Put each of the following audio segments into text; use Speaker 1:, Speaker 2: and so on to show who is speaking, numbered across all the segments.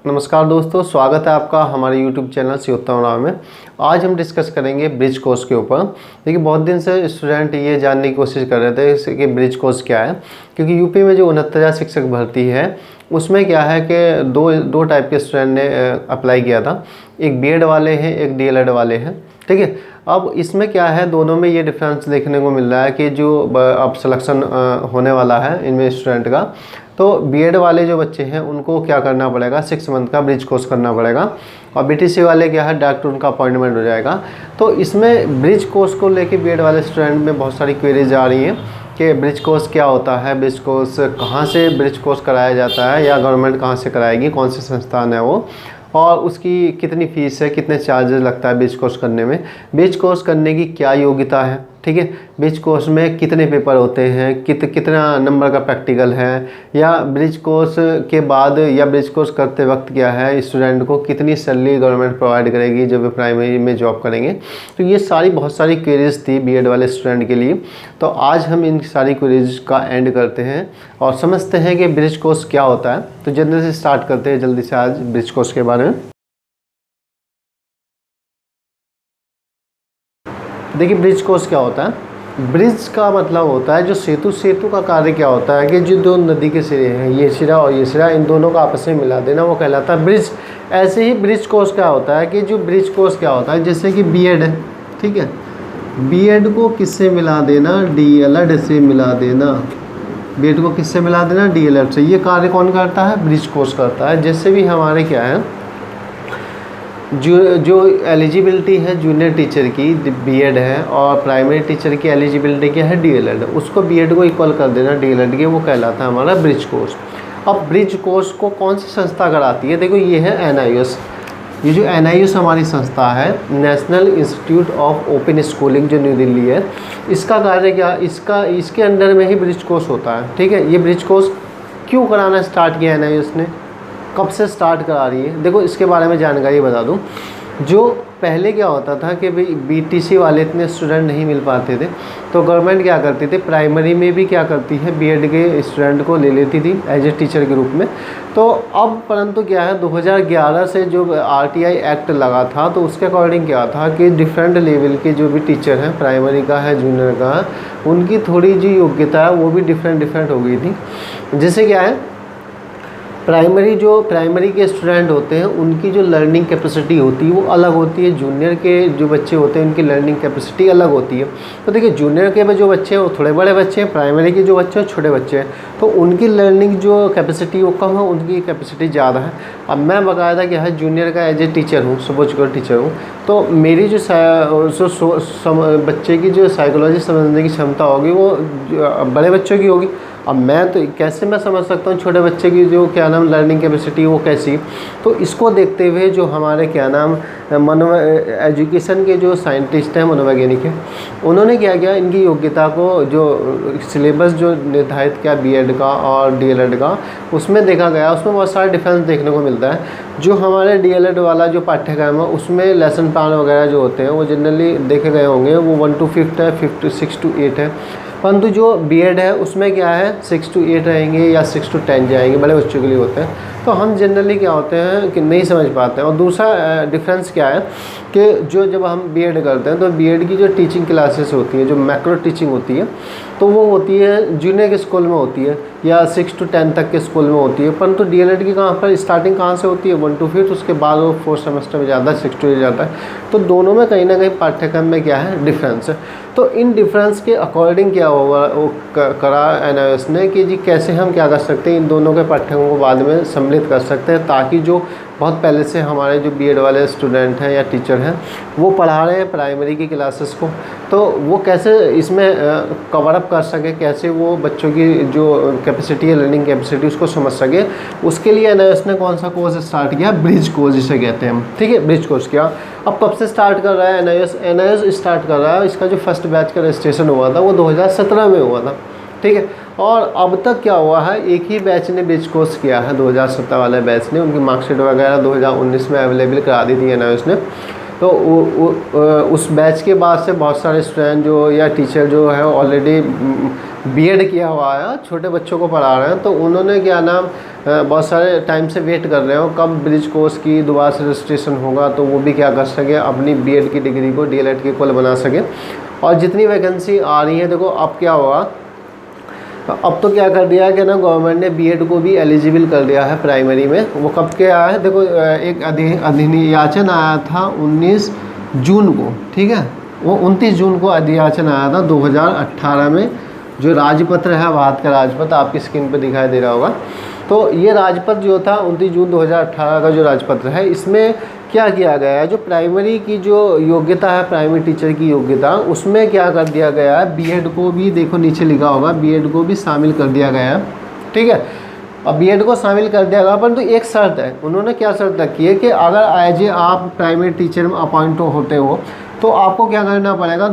Speaker 1: नमस्कार दोस्तों, स्वागत है आपका हमारे YouTube चैनल शिवोत्तम राव में। आज हम डिस्कस करेंगे ब्रिज कोर्स के ऊपर। देखिए, बहुत दिन से स्टूडेंट ये जानने की कोशिश कर रहे थे कि ब्रिज कोर्स क्या है, क्योंकि यूपी में जो 69,000 शिक्षक भर्ती है उसमें क्या है कि दो टाइप के स्टूडेंट ने अप्लाई किया था। एक बीएड वाले हैं, एक डीएलएड वाले हैं। ठीक है, अब इसमें क्या है, दोनों में ये डिफरेंस देखने को मिल रहा है कि जो अब सिलेक्शन होने वाला है इनमें स्टूडेंट का, तो बीएड वाले जो बच्चे हैं उनको क्या करना पड़ेगा, 6 मंथ का ब्रिज कोर्स करना पड़ेगा। और बीटीसी वाले क्या है, डायरेक्ट उनका अपॉइंटमेंट हो जाएगा। तो इसमें ब्रिज कोर्स को लेके बीएड वाले स्टूडेंट में बहुत सारी क्वेरीज आ रही हैं कि ब्रिज कोर्स क्या होता है, ब्रिज कोर्स कहाँ से ब्रिज कोर्स कराया जाता है, या गवर्नमेंट कहाँ से कराएगी, कौन सी संस्थान है वो, और उसकी कितनी फ़ीस है, कितने चार्जेस लगता है ब्रिज कोर्स करने में, ब्रिज कोर्स करने की क्या योग्यता है। ठीक है, ब्रिज कोर्स में कितने पेपर होते हैं, कितना नंबर का प्रैक्टिकल है, या ब्रिज कोर्स के बाद या ब्रिज कोर्स करते वक्त क्या है, स्टूडेंट को कितनी सैलरी गवर्नमेंट प्रोवाइड करेगी जब वे प्राइमरी में जॉब करेंगे। तो ये बहुत सारी क्वेरीज थी बीएड वाले स्टूडेंट के लिए। तो आज हम इन सारी क्वेरीज का एंड करते हैं और समझते हैं कि ब्रिज कोर्स क्या होता है। तो जल्दी से स्टार्ट करते हैं जल्दी से आज ब्रिज कोर्स के बारे में। देखिए, ब्रिज कोर्स क्या होता है। ब्रिज का मतलब होता है जो सेतु का कार्य क्या होता है कि जो दो नदी के सिरे हैं, ये सिरा और ये सिरा, इन दोनों को आपस में मिला देना, वो कहलाता है ब्रिज। ऐसे ही ब्रिज कोर्स क्या होता है कि जो ब्रिज कोर्स क्या होता है, जैसे कि बीएड है, ठीक है, बीएड को किससे मिला देना, डीएलएड से मिला देना। बीएड को किससे मिला देना, डीएलएड से। ये कार्य कौन करता है, ब्रिज कोर्स करता है। जैसे भी हमारे क्या है, जो एलिजिबिलिटी है जूनियर टीचर की बीएड है, और प्राइमरी टीचर की एलिजिबिलिटी क्या है, डीएलएड, उसको बीएड को इक्वल कर देना डीएलएड के, वो कहलाता है हमारा ब्रिज कोर्स। अब ब्रिज कोर्स को कौन सी संस्था कराती है, देखो ये है एनआईओएस। ये जो एनआईओएस हमारी संस्था है, national institute of open schooling, जो न्यू दिल्ली है, इसका कार्य क्या, इसके अंडर में ही ब्रिज कोर्स होता है। ठीक है, ये ब्रिज कोर्स क्यों कराना स्टार्ट किया एनआईओएस ने, कब से स्टार्ट करा रही है, देखो इसके बारे में जानकारी बता दूं। जो पहले क्या होता था कि भाई बीटीसी वाले इतने स्टूडेंट नहीं मिल पाते थे, तो गवर्नमेंट क्या करती थी, प्राइमरी में भी क्या करती है, बीएड के स्टूडेंट को ले लेती थी एज ए टीचर के रूप में। तो अब परंतु क्या है, 2011 से जो आरटीआई एक्ट लगा था, तो उसके अकॉर्डिंग क्या था कि डिफरेंट लेवल के जो भी टीचर हैं, प्राइमरी का है, जूनियर का है, उनकी थोड़ी जो योग्यता है वो भी डिफरेंट हो गई थी। जैसे क्या है, प्राइमरी के स्टूडेंट होते हैं उनकी जो लर्निंग कैपेसिटी होती है वो अलग होती है, जूनियर के जो बच्चे होते हैं उनकी लर्निंग कैपेसिटी अलग होती है। तो देखिए, जूनियर के जो बच्चे हैं वो थोड़े बड़े बच्चे हैं, प्राइमरी के जो बच्चे हैं छोटे बच्चे हैं, तो उनकी लर्निंग जो कैपेसिटी वो कम है, उनकी कैपेसिटी ज़्यादा है। अब मैं बाकायदा क्या है, जूनियर का एज ए टीचर हूँ, सपोज कर टीचर हूँ, तो मेरी जो बच्चे की जो साइकोलॉजी समझने की क्षमता होगी वो बड़े बच्चों की होगी। अब मैं तो कैसे मैं समझ सकता हूँ छोटे बच्चे की जो क्या नाम लर्निंग कैपेसिटी वो कैसी। तो इसको देखते हुए जो हमारे क्या नाम एजुकेशन के जो साइंटिस्ट हैं, मनोवैज्ञानिक हैं, उन्होंने क्या किया, इनकी योग्यता को जो सिलेबस जो निर्धारित किया बीएड का और डीएलएड का, उसमें देखा गया, उसमें बहुत सारा डिफरेंस देखने को मिलता है। जो हमारे डीएलएड वाला जो पाठ्यक्रम है उसमें लेसन प्लान वगैरह जो होते हैं वो जनरली देखे गए होंगे, वो 1 to 5 है, 6 to 8 है। परंतु जो बीएड है उसमें क्या है, 6 to 8 रहेंगे या 6 to 10 जाएंगे, बड़े बच्चों के लिए होते हैं। तो हम जनरली क्या होते हैं कि नहीं समझ पाते हैं। और दूसरा डिफरेंस क्या है कि जो जब हम बीएड करते हैं तो बीएड की जो टीचिंग क्लासेस होती है, जो मैक्रो टीचिंग होती है, तो वो होती है जूनियर के स्कूल में होती है या 6 to 10 तक के स्कूल में होती है। परंतु डीएलएड की कहाँ पर स्टार्टिंग कहाँ से होती है, 1 to 5, उसके बाद वो 4th सेमेस्टर में जाता है, 6 to 8 जाता है। तो दोनों में कहीं ना कहीं पाठ्यक्रम में क्या है, डिफरेंस है। तो इन डिफरेंस के अकॉर्डिंग क्या होगा, वो करा एनआईओएस ने कि जी कैसे हम क्या कर सकते हैं, इन दोनों के पाठ्यक्रमों को बाद में सम्मिलित कर सकते हैं, ताकि जो बहुत पहले से हमारे जो बीएड वाले स्टूडेंट हैं या टीचर हैं वो पढ़ा रहे हैं प्राइमरी की क्लासेस को, तो वो कैसे इसमें कवर अप कर सके, कैसे वो बच्चों की जो कैपेसिटी है, लर्निंग कैपेसिटी, उसको समझ सके। उसके लिए एनआईओएस ने कौन सा कोर्स स्टार्ट किया, ब्रिज कोर्स जिसे कहते हैं हम। ठीक है, ब्रिज कोर्स किया। अब कब से स्टार्ट कर रहा है एनआईओएस स्टार्ट कर रहा है, इसका जो फर्स्ट बैच का रजिस्ट्रेशन हुआ था वो 2017 में हुआ था। ठीक है, और अब तक क्या हुआ है, एक ही बैच ने ब्रिज कोर्स किया है, 2017 वाले बैच ने, उनकी मार्कशीट वगैरह 2019 में अवेलेबल करा दी थी एनआईओएस ने। तो उस बैच के बाद से बहुत सारे स्टूडेंट जो या टीचर जो है ऑलरेडी बीएड किया हुआ है, छोटे बच्चों को पढ़ा रहे हैं, तो उन्होंने क्या नाम बहुत सारे टाइम से वेट कर रहे हो कब ब्रिज कोर्स की दोबारा से रजिस्ट्रेशन होगा, तो वो भी क्या कर सके अपनी बीएड की डिग्री को डीएलएड की इक्वल बना सके। और जितनी वैकेंसी आ रही है, देखो अब क्या हुआ, अब तो क्या कर दिया है कि ना गवर्नमेंट ने बीएड को भी एलिजिबल कर दिया है प्राइमरी में। वो कब के आया है, देखो एक अधिनियाचन आया था 19 जून को, ठीक है, वो 29 जून को अधिनियाचन आया था 2018 में। जो राजपत्र है, भारत का राजपत्र आपकी स्क्रीन पे दिखाई दे रहा होगा। तो ये राजपत्र जो था 29 जून 2018 का जो राजपत्र है, इसमें क्या किया गया है, जो प्राइमरी की जो योग्यता है, प्राइमरी टीचर की योग्यता, उसमें क्या कर दिया गया है, बीएड को भी, देखो नीचे लिखा होगा, बीएड को भी शामिल कर दिया गया है, ठीक है। अब बीएड को शामिल कर दिया गया, परंतु एक शर्त है, उन्होंने क्या शर्त रखी है कि अगर एज ए आप प्राइमरी टीचर में अपॉइंट होते हो तो आपको क्या करना पड़ेगा,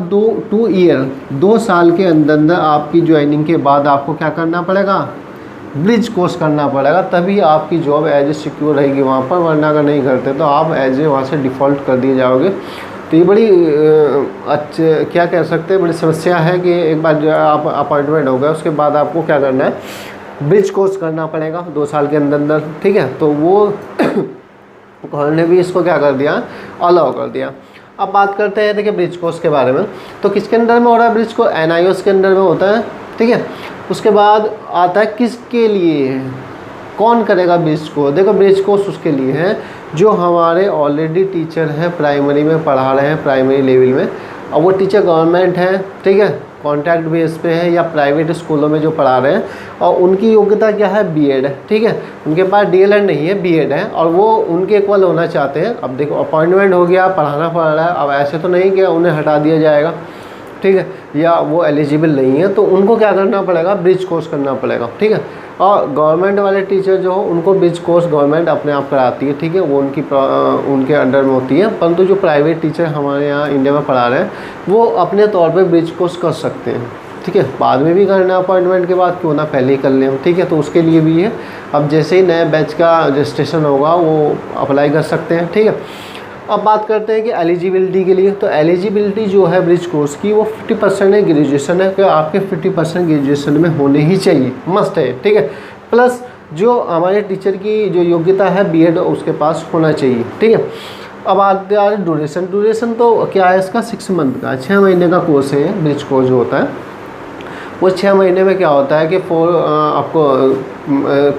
Speaker 1: 2 साल के अंदर आपकी ज्वाइनिंग के बाद आपको क्या करना पड़ेगा, ब्रिज कोर्स करना पड़ेगा, तभी आपकी जॉब एज ए सिक्योर रहेगी वहाँ पर, वरना अगर नहीं करते तो आप एज ए वहाँ से डिफ़ॉल्ट कर दिए जाओगे। तो ये बड़ी अच्छे क्या कह सकते हैं, बड़ी समस्या है कि एक बार जो आप अपॉइंटमेंट हो गया उसके बाद आपको क्या करना है, ब्रिज कोर्स करना पड़ेगा 2 साल के अंदर, ठीक है। तो वो उन्होंने भी इसको क्या कर दिया, अलाउ कर दिया। अब बात करते हैं देखिए ब्रिज कोर्स के बारे में। तो किसके अंडर में हो रहा है ब्रिज को, एनआईओएस के अंडर में होता है, ठीक है। उसके बाद आता है किसके लिए, कौन करेगा ब्रिज कोर्स। देखो ब्रिज कोर्स उसके लिए है जो हमारे ऑलरेडी टीचर हैं, प्राइमरी में पढ़ा रहे हैं, प्राइमरी लेवल में, और वो टीचर गवर्नमेंट है, ठीक है, कॉन्ट्रैक्ट बेस पे है, या प्राइवेट स्कूलों में जो पढ़ा रहे हैं, और उनकी योग्यता क्या है, बीएड है, ठीक है। उनके पास डीएलएड नहीं है, बीएड है, और वो उनके इक्वल होना चाहते हैं। अब देखो अपॉइंटमेंट हो गया, पढ़ाना पड़ रहा है, अब ऐसे तो नहीं कि उन्हें हटा दिया जाएगा, ठीक है, या वो एलिजिबल नहीं है, तो उनको क्या करना पड़ेगा, ब्रिज कोर्स करना पड़ेगा, ठीक है। और गवर्नमेंट वाले टीचर जो हो उनको ब्रिज कोर्स गवर्नमेंट अपने आप कराती है, ठीक है, वो उनके अंडर में होती है। परंतु जो प्राइवेट टीचर हमारे यहाँ इंडिया में पढ़ा रहे हैं वो अपने तौर पे ब्रिज कोर्स कर सकते हैं, ठीक है। बाद में भी करना अपॉइंटमेंट के बाद, क्यों ना पहले ही कर लें, ठीक है। तो उसके लिए भी है, अब जैसे ही नए बैच का रजिस्ट्रेशन होगा वो अप्लाई कर सकते हैं, ठीक है। अब बात करते हैं कि एलिजिबिलिटी के लिए। तो एलिजिबिलिटी जो है ब्रिज कोर्स की वो 50% है, ग्रेजुएशन है, कि आपके 50% ग्रेजुएशन में होने ही चाहिए, मस्ट है, ठीक है। प्लस जो हमारे टीचर की जो योग्यता है बीएड उसके पास होना चाहिए, ठीक है। अब आते आ रहे ड्यूरेशन तो क्या है इसका, 6 मंथ का, 6 महीने का कोर्स है ब्रिज कोर्स जो होता है। वो 6 महीने में क्या होता है कि आपको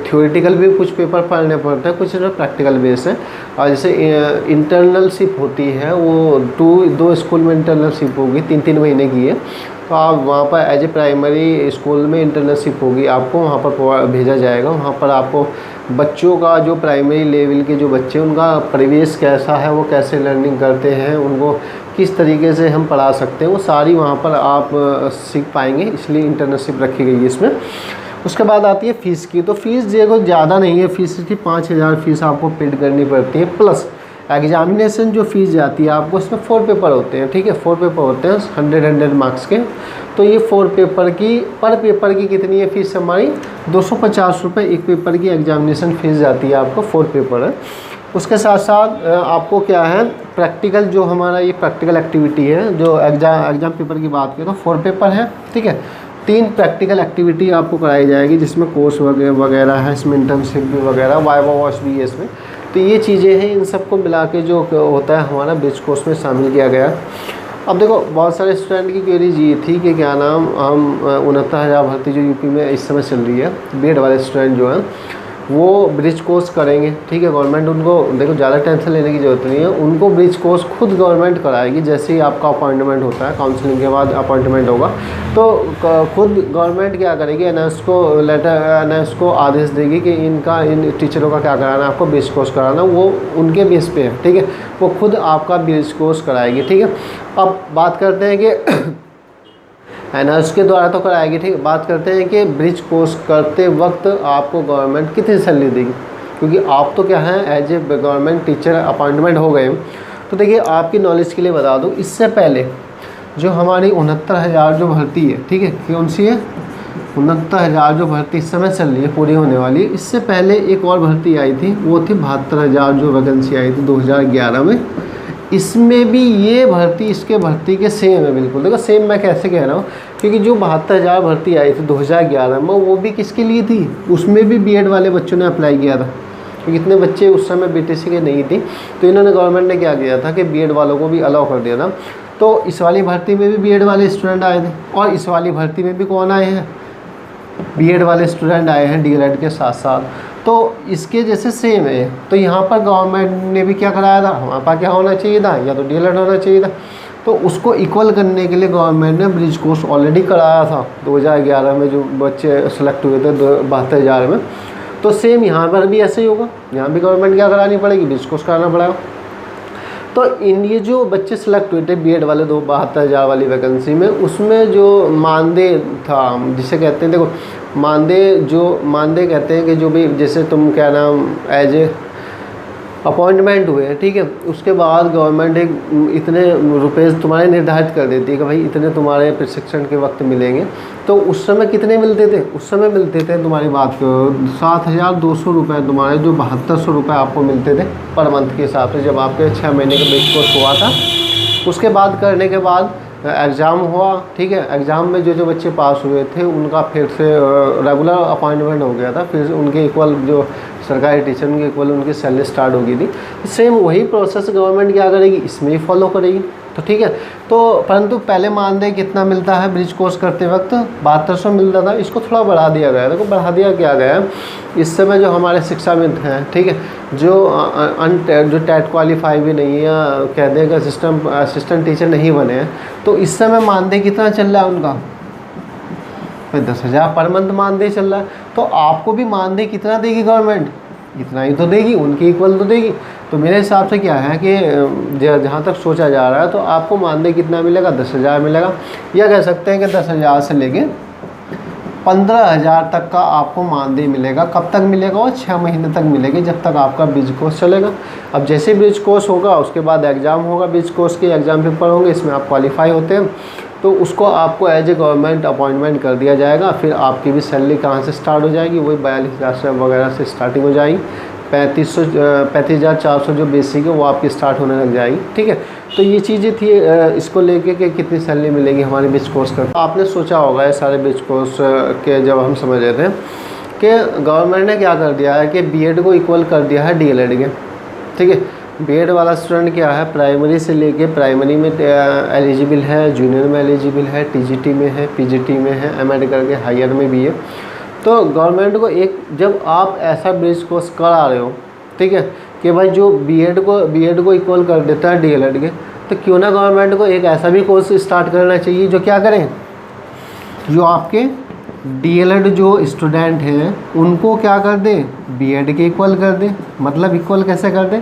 Speaker 1: थ्योरेटिकल भी कुछ पेपर पढ़ने पड़ते हैं, कुछ प्रैक्टिकल बेस है। और जैसे इंटर्नलशिप होती है वो 2 स्कूल में इंटर्नलशिप होगी, 3-3 महीने की है। तो आप वहाँ पर एज ए प्राइमरी स्कूल में इंटर्नलशिप होगी, आपको वहाँ पर भेजा जाएगा। वहाँ पर आपको बच्चों का जो प्राइमरी लेवल के जो बच्चे उनका परिवेश कैसा है, वो कैसे लर्निंग करते हैं, उनको किस तरीके से हम पढ़ा सकते हैं, वो सारी वहाँ पर आप सीख पाएंगे, इसलिए इंटर्नशिप रखी गई है इसमें। उसके बाद आती है फ़ीस की। तो फीस देखो ज़्यादा नहीं है, फीस की 5,000 फीस आपको पेड करनी पड़ती है। प्लस एग्जामिनेशन जो फीस जाती है आपको, इसमें 4 पेपर होते हैं, ठीक है, 4 पेपर होते हैं 100 मार्क्स के। तो ये 4 पेपर की, पर पेपर की कितनी है फीस हमारी, 250 रुपये एक पेपर की एग्जामिनेशन फ़ीस जाती है आपको, 4 पेपर है। उसके साथ साथ आपको क्या है, प्रैक्टिकल जो हमारा ये प्रैक्टिकल एक्टिविटी है, जो एग्ज़ाम पेपर की बात करें तो 4 पेपर है, ठीक है। 3 प्रैक्टिकल एक्टिविटी आपको कराई जाएगी, जिसमें कोर्स वगैरह है, इसमें इंटर्नशिप भी वगैरह, वाइवा वॉश भी है इसमें। तो ये चीज़ें हैं, इन सबको मिला के जो होता है हमारा ब्रिज कोर्स में शामिल किया गया। अब देखो बहुत सारे स्टूडेंट की क्वेरीज ये थी कि क्या नाम, हम 69,000 भर्ती जो यूपी में इस समय चल रही है, बीएड वाले स्टूडेंट जो हैं वो ब्रिज कोर्स करेंगे, ठीक है। गवर्नमेंट उनको, देखो ज़्यादा टेंशन लेने की ज़रूरत नहीं है, उनको ब्रिज कोर्स खुद गवर्नमेंट कराएगी। जैसे ही आपका अपॉइंटमेंट होता है, काउंसलिंग के बाद अपॉइंटमेंट होगा, तो खुद गवर्नमेंट क्या करेगी, एनएस को लेटर, एनएस को आदेश देगी कि इन टीचरों का क्या कराना है, आपको ब्रिज कोर्स कराना, वो उनके बेस पे है, ठीक है। वो खुद आपका ब्रिज कोर्स कराएगी, ठीक है। अब बात करते हैं कि एनएस के द्वारा तो कराएगी, ठीक है। बात करते हैं कि ब्रिज कोर्स करते वक्त आपको गवर्नमेंट कितनी सैलरी देगी, क्योंकि आप तो क्या है as a government teacher appointment हो गए। तो देखिए आपकी नॉलेज के लिए बता दूं, इससे पहले जो हमारी 69,000 जो भर्ती है, ठीक है, कौन सी है, 69,000 जो भर्ती इस समय चल रही है, पूरी होने वाली है। इससे पहले एक और भर्ती आई थी, वो थी 72,000 जो वैकेंसी आई थी 2011 में। इसमें भी ये भर्ती इसके भर्ती के सेम है बिल्कुल। देखो सेम मैं कैसे कह रहा हूँ, क्योंकि जो 72,000 भर्ती आई थी 2011 में, वो भी किसके लिए थी, उसमें भी बीएड वाले बच्चों ने अप्लाई किया था, क्योंकि इतने बच्चे उस समय बीटीसी के नहीं थी। तो इन्होंने गवर्नमेंट ने क्या किया था कि बीएड वालों को भी अलाउ कर दिया था। तो इस वाली भर्ती में भी बीएड वाले स्टूडेंट आए थे, और इस वाली भर्ती में भी कौन आए हैं, बीएड वाले स्टूडेंट आए हैं डीएलएड के साथ साथ। तो इसके जैसे सेम है। तो यहाँ पर गवर्नमेंट ने भी क्या कराया था, हमारे पास क्या होना चाहिए था, या तो डीएलएड होना चाहिए था। तो उसको इक्वल करने के लिए गवर्नमेंट ने ब्रिज कोर्स ऑलरेडी कराया था 2011 में, जो बच्चे सेलेक्ट हुए थे 72,000 में। तो सेम यहाँ पर भी ऐसे ही होगा, यहाँ भी गवर्नमेंट क्या करानी पड़ेगी, ब्रिज कोर्स कराना पड़ेगा। तो इन ये जो बच्चे सेलेक्ट हुए थे बीएड वाले 72,000 वाली वैकेंसी में, उसमें जो मानदेय था, जिसे कहते हैं, देखो मानदेय कहते हैं कि जो भी जैसे तुम क्या नाम एज ए अपॉइंटमेंट हुए, ठीक है, उसके बाद गवर्नमेंट एक इतने रुपए तुम्हारे निर्धारित कर देती है कि भाई इतने तुम्हारे प्रशिक्षण के वक्त मिलेंगे। तो उस समय कितने मिलते थे, उस समय मिलते थे, तुम्हारी बात करो 7,200 रुपये, तुम्हारे जो 7,200 रुपये आपको मिलते थे पर मंथ के हिसाब से, जब आपके 6 महीने का ब्रिज कोर्स हुआ था। उसके बाद करने के बाद एग्ज़ाम हुआ, ठीक है, एग्ज़ाम में जो बच्चे पास हुए थे उनका फिर से रेगुलर अपॉइंटमेंट हो गया था, फिर उनके इक्वल जो सरकारी टीचर उनके इक्वल उनकी सैलरी स्टार्ट होगी थी। सेम वही प्रोसेस गवर्नमेंट क्या करेगी, इसमें ही फॉलो करेगी। तो ठीक है, तो परंतु पहले मानदेय कितना मिलता है ब्रिज कोर्स करते वक्त, 7200 मिलता था, इसको थोड़ा बढ़ा दिया गया। देखो बढ़ा दिया क्या गया, इस समय जो हमारे शिक्षाविद हैं, ठीक है, जो टेट क्वालिफाई भी नहीं है, या कह दें असिस्टेंट टीचर नहीं बने हैं, तो इस समय मानदेय कितना चल रहा है उनका, 10,000 पर मंथ मानदेय चल रहा है। तो आपको भी मानदेय कितना देगी गवर्नमेंट, इतना ही तो देगी, उनके इक्वल तो देगी। तो मेरे हिसाब से क्या है कि जहाँ तक सोचा जा रहा है, तो आपको मानदेय कितना मिलेगा, 10,000 मिलेगा, या कह सकते हैं कि 10,000 से लेके 15,000 तक का आपको मानदेय मिलेगा। कब तक मिलेगा, वो 6 महीने तक मिलेगी, जब तक आपका ब्रिज कोर्स चलेगा। अब जैसे ब्रिज कोर्स होगा उसके बाद एग्ज़ाम होगा, ब्रिज कोर्स के एग्ज़ाम पेपर होंगे, इसमें आप क्वालिफाई होते हैं तो उसको आपको एज ए गवर्नमेंट अपॉइंटमेंट कर दिया जाएगा। फिर आपकी भी सैलरी कहाँ से स्टार्ट हो जाएगी, वही 42,000 वगैरह से स्टार्टिंग हो जाएगी। 35,400 जो बेसिक है वो आपकी स्टार्ट होने लग जाएगी, ठीक है। तो ये चीज़ें थी इसको लेके कि कितनी सैलरी मिलेगी हमारे ब्रिज कोर्स कर। आपने सोचा होगा ये सारे ब्रिज कोर्स के जब हम समझ रहे थे कि गवर्नमेंट ने क्या कर दिया है कि बीएड को इक्वल कर दिया है डीएलएड के, ठीक है। बीएड वाला स्टूडेंट क्या है, प्राइमरी से लेके प्राइमरी में एलिजिबल है, जूनियर में एलिजिबल है, टीजीटी में है, पीजीटी में है, एमएड करके हायर में भी है। तो गवर्नमेंट को एक, जब आप ऐसा ब्रिज कोर्स करा रहे हो, ठीक है, कि भाई जो बीएड को इक्वल कर देता है डीएलएड के, तो क्यों ना गवर्नमेंट को एक ऐसा भी कोर्स स्टार्ट करना चाहिए जो क्या करें, जो आपके डीएलएड जो स्टूडेंट हैं उनको क्या कर दे, बीएड के इक्वल कर दे। मतलब इक्वल कैसे कर दे,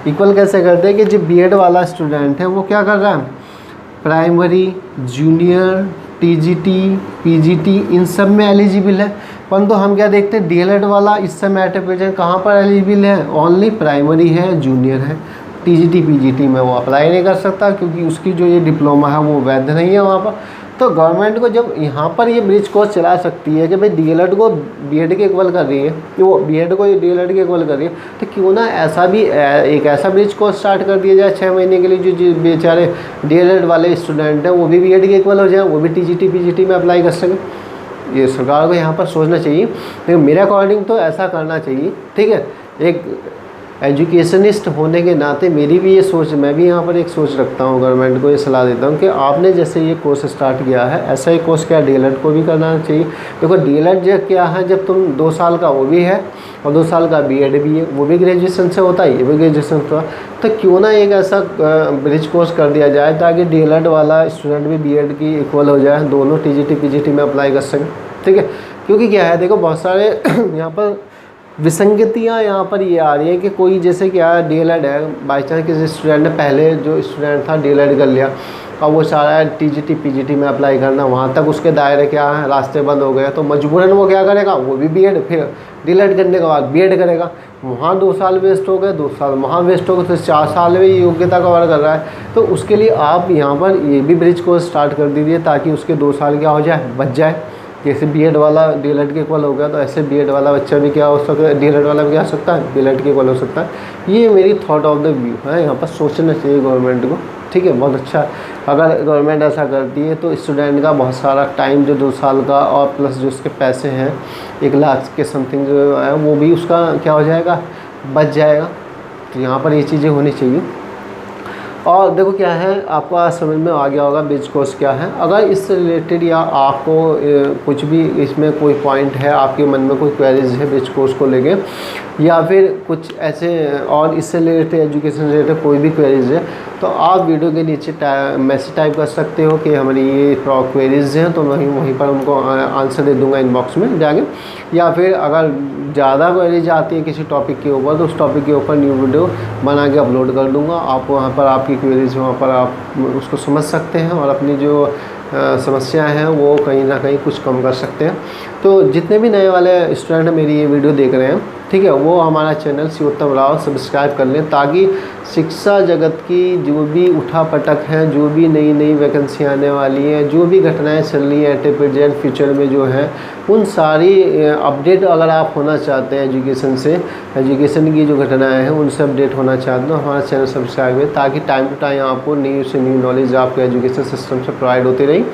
Speaker 1: इक्वल कैसे कर दे कि जो बीएड वाला स्टूडेंट है वो क्या कर रहा है, प्राइमरी, जूनियर, टीजीटी, पीजीटी इन सब में एलिजिबल है। परंतु हम क्या देखते हैं, डीएलएड वाला इस समय एट प्रेजेंट कहाँ पर एलिजिबल है, ओनली प्राइमरी है, जूनियर है, टीजीटी पीजीटी में वो अप्लाई नहीं कर सकता, क्योंकि उसकी जो ये डिप्लोमा है वो वैध नहीं है वहाँ पर। तो गवर्नमेंट को जब यहाँ पर ये ब्रिज कोर्स चला सकती है कि भाई डीएलएड को बीएड के इक्वल कर रही है, वो बीएड को डीएलएड के इक्वल कर रही है, तो क्यों ना ऐसा भी एक ऐसा ब्रिज कोर्स स्टार्ट कर दिया जाए 6 महीने के लिए, जो बेचारे डीएलएड वाले स्टूडेंट हैं वो भी बीएड के इक्वल हो जाए, वो भी टीजीटी पीजीटी में अप्लाई कर सकें। ये सरकार को यहाँ पर सोचना चाहिए, लेकिन मेरे अकॉर्डिंग तो ऐसा करना चाहिए, ठीक है। एक एजुकेशनिस्ट होने के नाते मेरी भी ये सोच, मैं भी यहाँ पर एक सोच रखता हूँ, गवर्नमेंट को ये सलाह देता हूँ कि आपने जैसे ये कोर्स स्टार्ट किया है, ऐसा ही कोर्स क्या डीएलएड को भी करना चाहिए। देखो डीएलएड जो क्या है, जब तुम 2 साल का वो भी है और 2 साल का बीएड भी है, वो भी ग्रेजुएशन से होता है, ये भी ग्रेजुएशन से होता है। तो क्यों ना एक ऐसा ब्रिज कोर्स कर दिया जाए ताकि डीएलएड वाला स्टूडेंट भी बीएड की इक्वल हो जाए, दोनों टीजीटी पीजीटी में अप्लाई कर सकें, ठीक है। क्योंकि क्या है, देखो बहुत सारे यहाँ पर विसंगतियाँ यहाँ पर ये आ रही है कि कोई जैसे क्या डीएलएड है, बाई चांस किसी स्टूडेंट ने पहले जो स्टूडेंट था डीएलएड कर लिया और वो चाह रहा है टीजीटी पीजीटी में अप्लाई करना, वहाँ तक उसके दायरे क्या है, रास्ते बंद हो गए, तो मजबूरन वो क्या करेगा, वो भी बीएड, फिर डीएलएड करने के बाद बीएड करेगा। वहाँ 2 साल वेस्ट हो गए, 2 साल वहाँ वेस्ट हो गए, तो 4 साल में योग्यता कवर कर रहा है। तो उसके लिए आप यहाँ पर ये भी ब्रिज कोर्स स्टार्ट कर दीजिए ताकि उसके 2 साल क्या हो जाए, बच जाए, जैसे बीएड वाला डीएलएड के इक्वल हो गया, तो ऐसे बीएड वाला बच्चा भी क्या हो सकता है, डीएलएड वाला भी क्या हो सकता है, डीएलएड के इक्वल हो सकता है। ये मेरी थॉट ऑफ द व्यू है, यहाँ पर सोचना चाहिए गवर्नमेंट को, ठीक है। बहुत अच्छा, अगर गवर्नमेंट ऐसा करती है तो स्टूडेंट का बहुत सारा टाइम जो 2 साल का और प्लस जो उसके पैसे हैं 1 लाख के समथिंग जो है वो भी उसका क्या हो जाएगा, बच जाएगा। तो यहाँ पर ये चीज़ें होनी चाहिए। और देखो क्या है, आपको आज समझ में आ गया होगा ब्रिज कोर्स क्या है। अगर इससे रिलेटेड या आपको कुछ भी इसमें कोई पॉइंट है, आपके मन में कोई क्वेरीज है ब्रिज कोर्स को लेके, या फिर कुछ ऐसे और इससे रिलेटेड एजुकेशन से रिलेटेड कोई भी क्वेरीज है, तो आप वीडियो के नीचे मैसेज टाइप कर सकते हो कि हमारी ये क्वेरीज हैं, तो मैं वहीं पर उनको आंसर दे दूंगा इनबॉक्स में जाके। या फिर अगर ज़्यादा क्वेरीज आती है किसी टॉपिक के ऊपर, तो उस टॉपिक के ऊपर न्यू वीडियो बना के अपलोड कर दूंगा। आप वहाँ पर आपकी क्वेरीज वहाँ पर आप उसको समझ सकते हैं और अपनी जो समस्याएं हैं वो कहीं ना कहीं कुछ कम कर सकते हैं। तो जितने भी नए वाले स्टूडेंट मेरी ये वीडियो देख रहे हैं, ठीक है, वो हमारा चैनल शिवोत्तम राव सब्सक्राइब कर लें, ताकि शिक्षा जगत की जो भी उठापटक हैं, जो भी नई नई वैकेंसी आने वाली हैं, जो भी घटनाएं चल रही हैं एट प्रेजेंट फ्यूचर में जो है, उन सारी अपडेट अगर आप होना चाहते हैं एजुकेशन की जो घटनाएं हैं उनसे अपडेट होना चाहते हैं, तो हमारा चैनल सब्सक्राइब करें, ताकि टाइम टू टाइम आपको न्यू से न्यू नॉलेज आपको एजुकेशन सिस्टम से प्रोवाइड होती रही।